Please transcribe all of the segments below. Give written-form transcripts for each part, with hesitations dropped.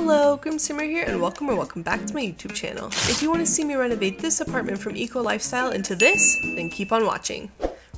Hello, Grimsimmer here, and welcome back to my YouTube channel. If you want to see me renovate this apartment from Eco Lifestyle into this, then keep on watching.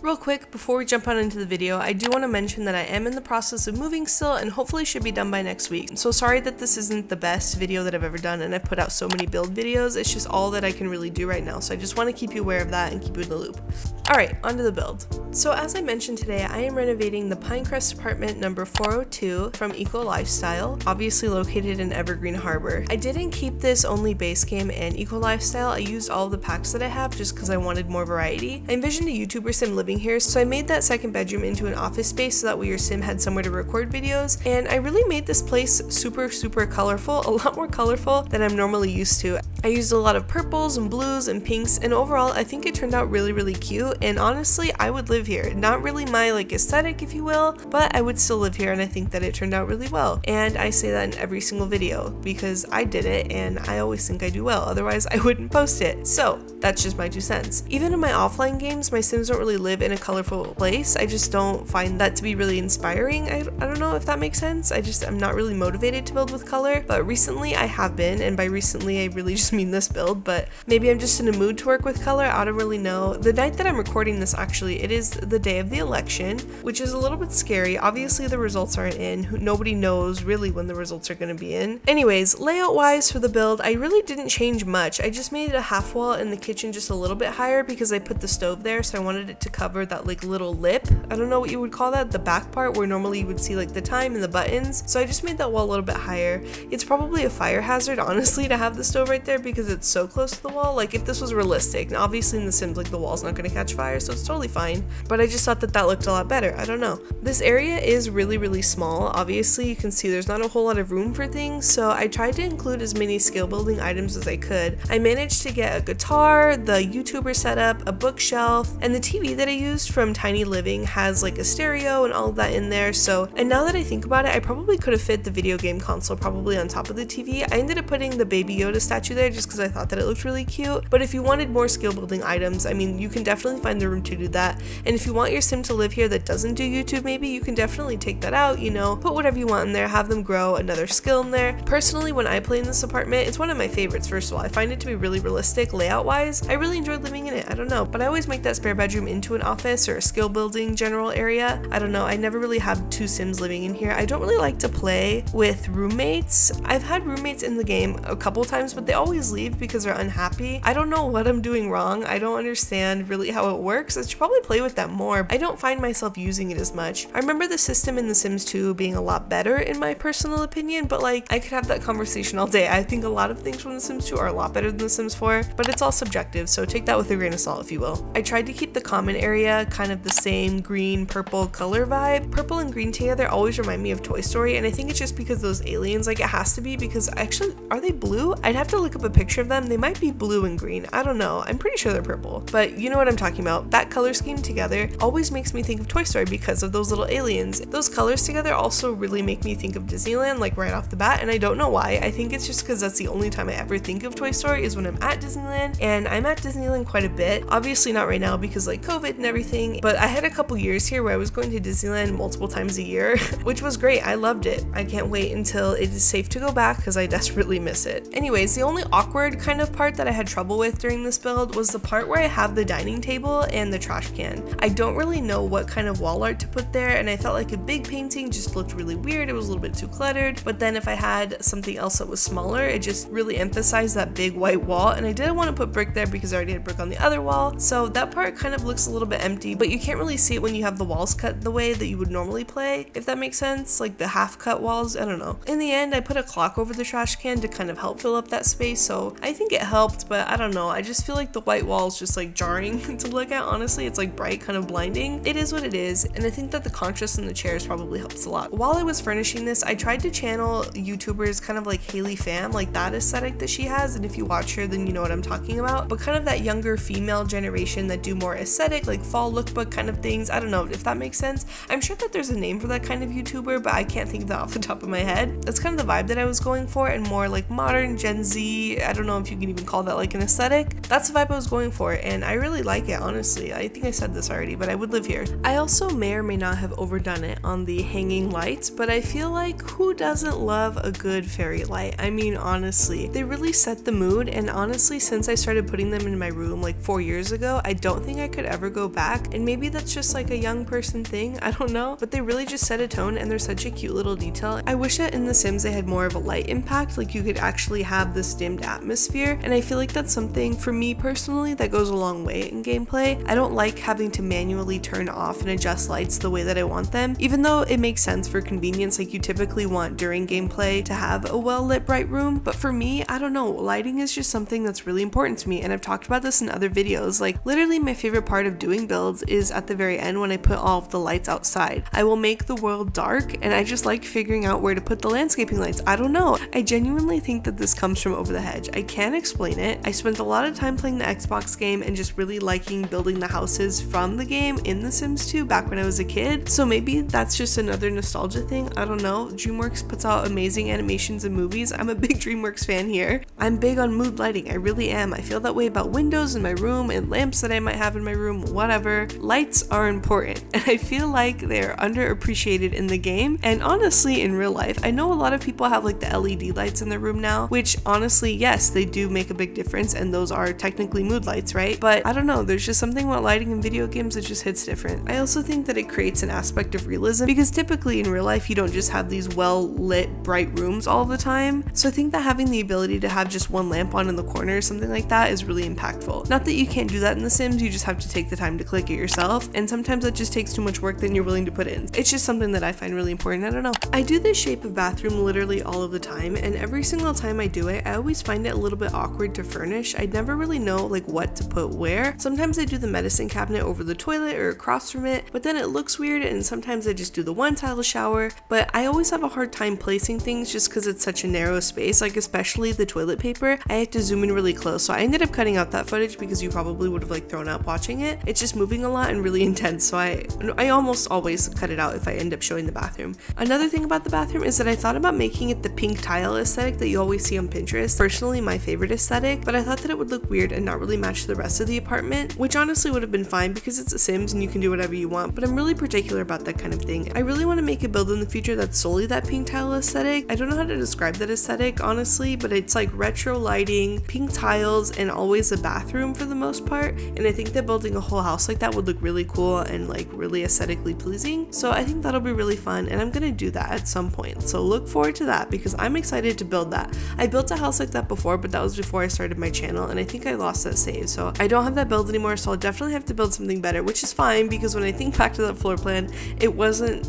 Real quick, before we jump on into the video, I do want to mention that I am in the process of moving still and hopefully should be done by next week. So sorry that this isn't the best video that I've ever done and I've put out so many build videos. It's just all that I can really do right now. So I just want to keep you aware of that and keep you in the loop. Alright, on to the build. So as I mentioned today, I am renovating the Pinecrest Apartment number 402 from Eco Lifestyle, obviously located in Evergreen Harbor. I didn't keep this only base game and Eco Lifestyle. I used all of the packs that I have just because I wanted more variety. I envisioned a YouTuber sim living here, so I made that second bedroom into an office space so that way your sim had somewhere to record videos, and I really made this place super colorful, a lot more colorful than I'm normally used to. I used a lot of purples and blues and pinks, and overall I think it turned out really cute, and honestly I would live here. Not really my aesthetic, if you will, but I would still live here, and I think that it turned out really well. And I say that in every single video because I did it and I always think I do well, otherwise I wouldn't post it. So that's just my 2 cents. Even in my offline games, my sims don't really live in a colorful place. I just don't find that to be really inspiring. I don't know if that makes sense. I'm not really motivated to build with color, but recently I have been, and by recently I really just mean this build, but maybe I'm just in a mood to work with color. I don't really know. The night that I'm recording this, actually, it is the day of the election, which is a little bit scary. Obviously the results aren't in. Nobody knows really when the results are going to be in. Anyways, layout wise for the build, I really didn't change much. I just made a half wall in the kitchen just a little bit higher because I put the stove there, so I wanted it to cover that little lip. I don't know what you would call that, the back part where normally you would see the time and the buttons. So I just made that wall a little bit higher. It's probably a fire hazard, honestly, to have the stove right there because it's so close to the wall. If this was realistic, and obviously in the Sims the wall's not going to catch fire, so it's totally fine, but I just thought that that looked a lot better. I don't know. This area is really small. Obviously you can see there's not a whole lot of room for things, so I tried to include as many skill building items as I could. I managed to get a guitar, the YouTuber setup, a bookshelf, and the TV that I used from Tiny Living has a stereo and all of that in there. So, and now that I think about it, I probably could have fit the video game console probably on top of the TV. I ended up putting the Baby Yoda statue there just because I thought that it looked really cute, but if you wanted more skill building items, I mean, you can definitely find the room to do that. And if you want your sim to live here that doesn't do YouTube, maybe you can definitely take that out, put whatever you want in there, have them grow another skill in there. Personally, when I play in this apartment, it's one of my favorites. First of all, I find it to be really realistic layout wise. I really enjoyed living in it. I don't know, but I always make that spare bedroom into an office or a skill building general area. I don't know, I never really have 2 sims living in here. I don't really like to play with roommates. I've had roommates in the game a couple times, but they always leave because they're unhappy. I don't know what I'm doing wrong. I don't understand really how it works. I should probably play with that more. I don't find myself using it as much. I remember the system in The Sims 2 being a lot better in my personal opinion, but I could have that conversation all day. I think a lot of things from The Sims 2 are a lot better than The Sims 4, but it's all subjective, so take that with a grain of salt if you will. I tried to keep the common area kind of the same green purple color vibe. Purple and green together always remind me of Toy Story, and I think it's just because those aliens, it has to be, because actually, are they blue? I'd have to look up a picture of them. They might be blue and green. I don't know. I'm pretty sure they're purple, but you know what I'm talking about. That color scheme together always makes me think of Toy Story because of those little aliens. Those colors together also really make me think of Disneyland, right off the bat, and I don't know why. I think it's just because that's the only time I ever think of Toy Story is when I'm at Disneyland, and I'm at Disneyland quite a bit. Obviously not right now because COVID and everything, but I had a couple years here where I was going to Disneyland multiple times a year, which was great. I loved it. I can't wait until it is safe to go back because I desperately miss it. Anyways, the only awkward kind of part that I had trouble with during this build was the part where I have the dining table and the trash can. I don't really know what kind of wall art to put there, and I felt like a big painting just looked really weird. It was a little bit too cluttered, but then if I had something else that was smaller, it just really emphasized that big white wall, and I didn't want to put brick there because I already had brick on the other wall, so that part kind of looks a little bit empty, but you can't really see it when you have the walls cut the way that you would normally play, if that makes sense, the half cut walls. I don't know. In the end, I put a clock over the trash can to kind of help fill up that space, so I think it helped, but I don't know. I just feel the white wall is just jarring to look at, honestly. It's bright, kind of blinding. It is what it is, and I think that the contrast in the chairs probably helps a lot. While I was furnishing this, I tried to channel YouTubers kind of like Haley Pham, that aesthetic that she has, and if you watch her then you know what I'm talking about, but kind of that younger female generation that do more aesthetic, fall lookbook kind of things. I don't know if that makes sense. I'm sure that there's a name for that kind of YouTuber, but I can't think of that off the top of my head. That's kind of the vibe that I was going for, and more like modern Gen Z. I don't know if you can even call that like an aesthetic. That's the vibe I was going for, and I really like it, honestly. I think I said this already, but I would live here. I also may or may not have overdone it on the hanging lights, but I feel like who doesn't love a good fairy light? I mean, honestly, they really set the mood, and honestly, since I started putting them in my room like 4 years ago, I don't think I could ever go back, and maybe that's just like a young person thing, I don't know, but they really just set a tone, and they're such a cute little detail. I wish that in The Sims they had more of a light impact, like you could actually have this dimmed atmosphere, and I feel like that's something for me personally that goes a long way in gameplay. I don't like having to manually turn off and adjust lights the way that I want them, even though it makes sense for convenience, like you typically want during gameplay to have a well lit bright room, but for me, I don't know, lighting is just something that's really important to me, and I've talked about this in other videos. Like literally my favorite part of doing builds is at the very end when I put all of the lights outside. I will make the world dark, and I just like figuring out where to put the landscaping lights. I don't know, I genuinely think that this comes from Over the Hedge. I can't explain it. I spent a lot of time playing the Xbox game and just really liking building the houses from the game in The Sims 2 back when I was a kid, so maybe that's just another nostalgia thing. I don't know. DreamWorks puts out amazing animations and movies. I'm a big DreamWorks fan here. I'm big on mood lighting, I really am. I feel that way about windows in my room and lamps that I might have in my room, whatever. Lights are important, and I feel like they're underappreciated in the game, and honestly in real life. I know a lot of people have like the LED lights in their room now, which honestly, yes, they do make a big difference, and those are technically mood lights, right? But I don't know, there's just something about lighting in video games that just hits different. I also think that it creates an aspect of realism, because typically in real life you don't just have these well lit bright rooms all the time, so I think that having the ability to have just one lamp on in the corner or something like that is really impactful. Not that you can't do that in The Sims, you just have to take the time to click it yourself, and sometimes that just takes too much work than you're willing to put in. It's just something that I find really important. I don't know. I do this shape of bathroom literally all of the time, and every single time I do it, I always find it a little bit awkward to furnish. I never really know like what to put where. Sometimes I do the medicine cabinet over the toilet or across from it, but then it looks weird, and sometimes I just do the one tile shower, but I always have a hard time placing things just because it's such a narrow space, like especially the toilet paper. I have to zoom in really close, so I ended up cutting out that footage because you probably would have like thrown up watching it. It's just moving a lot and really intense, so I almost always cut it out if I end up showing the bathroom. Another thing about the bathroom is that I thought about making it the pink tile aesthetic that you always see on Pinterest. Personally, my favorite aesthetic, but I thought that it would look weird and not really match the rest of the apartment, which honestly would have been fine because it's a Sims and you can do whatever you want, but I'm really particular about that kind of thing. I really want to make a build in the future that's solely that pink tile aesthetic. I don't know how to describe that aesthetic, honestly, but it's like retro lighting, pink tiles, and always a bathroom for the most part, and I think that building a whole house like that would look really cool and like really aesthetically pleasing, so I think that'll be really fun, and I'm gonna do that at some point, so look forward to that because I'm excited to build that. I built a house like that before, but that was before I started my channel, and I think I lost that save, so I don't have that build anymore, so I'll definitely have to build something better, which is fine because when I think back to that floor plan, it wasn't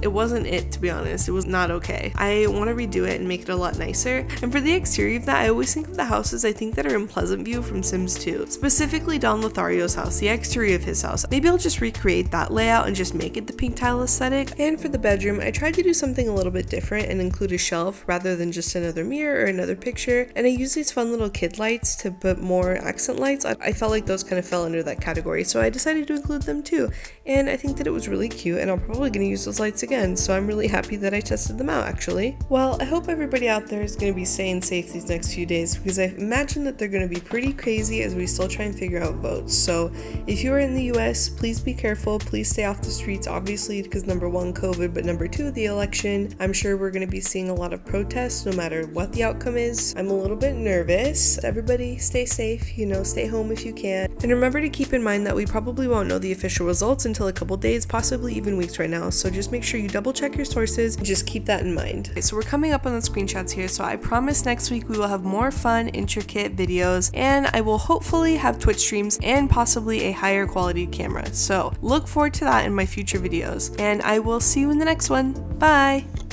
it, to be honest. It was not okay. I want to redo it and make it a lot nicer, and for the exterior of that, I always think of the houses I think that are in Pleasant View from Sims 2, specifically Don Lothario's house, the exterior of his house. Maybe I'll just recreate that layout and just make it the pink tile aesthetic. And for the bedroom, I tried to do something a little bit different and include a shelf rather than just another mirror or another picture, and I used these fun little kid lights to put more accent lights. I felt like those kind of fell under that category, so I decided to include them too, and I think that it was really cute, and I'm probably going to use those lights again, so I'm really happy that I tested them out actually. Well, I hope everybody out there is going to be staying safe these next few days because I imagine that they're going to be pretty crazy as we still try and figure out votes. So if you are in the US, please be careful, please stay off the streets, obviously because number one, COVID, but number two, the election. I'm sure we're going to be seeing a lot of protests no matter what the outcome is. I'm a little bit nervous. Everybody stay safe, you know, stay home if you can. And remember to keep in mind that we probably won't know the official results until a couple days, possibly even weeks right now. So just make sure you double check your sources and just keep that in mind. Okay, so we're coming up on the screenshots here. So I promise next week we will have more fun, intricate videos, and I will hopefully have Twitch streams and possibly a higher quality camera. So look forward to that in my future videos, and I will see you in the next one. Bye!